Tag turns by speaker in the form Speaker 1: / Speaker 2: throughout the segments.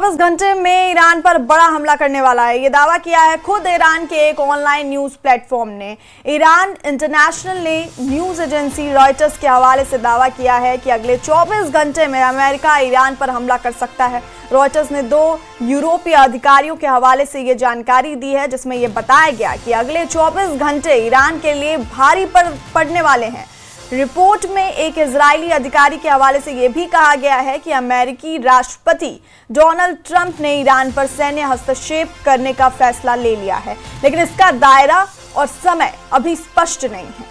Speaker 1: 24 घंटे में ईरान पर बड़ा हमला करने वाला है, ये दावा किया है खुद ईरान के एक ऑनलाइन न्यूज प्लेटफॉर्म ने। ईरान इंटरनेशनल ने न्यूज एजेंसी रॉयटर्स के हवाले से दावा किया है कि अगले 24 घंटे में अमेरिका ईरान पर हमला कर सकता है। रॉयटर्स ने 2 यूरोपीय अधिकारियों के हवाले से ये जानकारी दी है, जिसमें यह बताया गया कि अगले 24 घंटे ईरान के लिए भारी पड़ने वाले हैं। रिपोर्ट में एक इजरायली अधिकारी के हवाले से यह भी कहा गया है कि अमेरिकी राष्ट्रपति डोनाल्ड ट्रंप ने ईरान पर सैन्य हस्तक्षेप करने का फैसला ले लिया है, लेकिन इसका दायरा और समय अभी स्पष्ट नहीं है।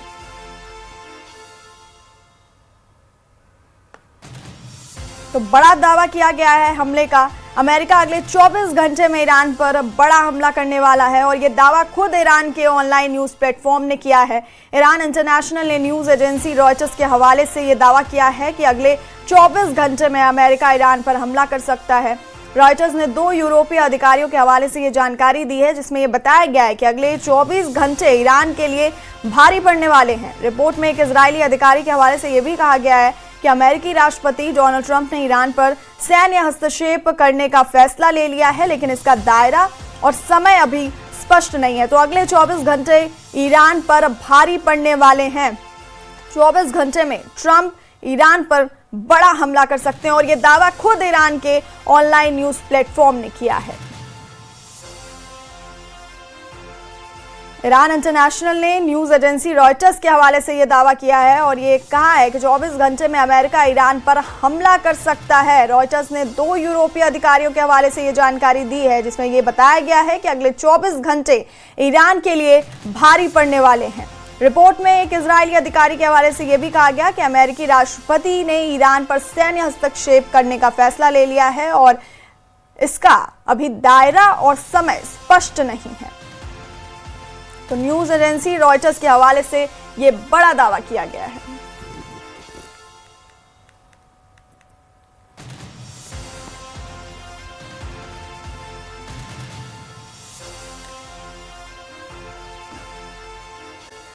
Speaker 1: तो बड़ा दावा किया गया है हमले का। अमेरिका अगले 24 घंटे में ईरान पर बड़ा हमला करने वाला है और यह दावा खुद ईरान के ऑनलाइन न्यूज प्लेटफॉर्म ने किया है। ईरान इंटरनेशनल ने न्यूज एजेंसी रॉयटर्स के हवाले से यह दावा किया है कि अगले 24 घंटे में अमेरिका ईरान पर हमला कर सकता है। रॉयटर्स ने 2 यूरोपीय अधिकारियों के हवाले से यह जानकारी दी है, जिसमें यह बताया गया है कि अगले 24 घंटे ईरान के लिए भारी पड़ने वाले हैं। रिपोर्ट में एक इजरायली अधिकारी के हवाले से यह भी कहा गया है कि अमेरिकी राष्ट्रपति डोनाल्ड ट्रंप ने ईरान पर सैन्य हस्तक्षेप करने का फैसला ले लिया है, लेकिन इसका दायरा और समय अभी स्पष्ट नहीं है। तो अगले 24 घंटे ईरान पर भारी पड़ने वाले हैं। 24 घंटे में ट्रंप ईरान पर बड़ा हमला कर सकते हैं और यह दावा खुद ईरान के ऑनलाइन न्यूज प्लेटफॉर्म ने किया है। ईरान इंटरनेशनल ने न्यूज एजेंसी रॉयटर्स के हवाले से यह दावा किया है और ये कहा है कि 24 घंटे में अमेरिका ईरान पर हमला कर सकता है। रॉयटर्स ने 2 यूरोपीय अधिकारियों के हवाले से यह जानकारी दी है, जिसमें यह बताया गया है कि अगले 24 घंटे ईरान के लिए भारी पड़ने वाले हैं। रिपोर्ट में एक इजरायली अधिकारी के हवाले से यह भी कहा गया कि अमेरिकी राष्ट्रपति ने ईरान पर सैन्य हस्तक्षेप करने का फैसला ले लिया है और इसका अभी दायरा और समय स्पष्ट नहीं है। तो न्यूज एजेंसी रॉयटर्स के हवाले से यह बड़ा दावा किया गया है।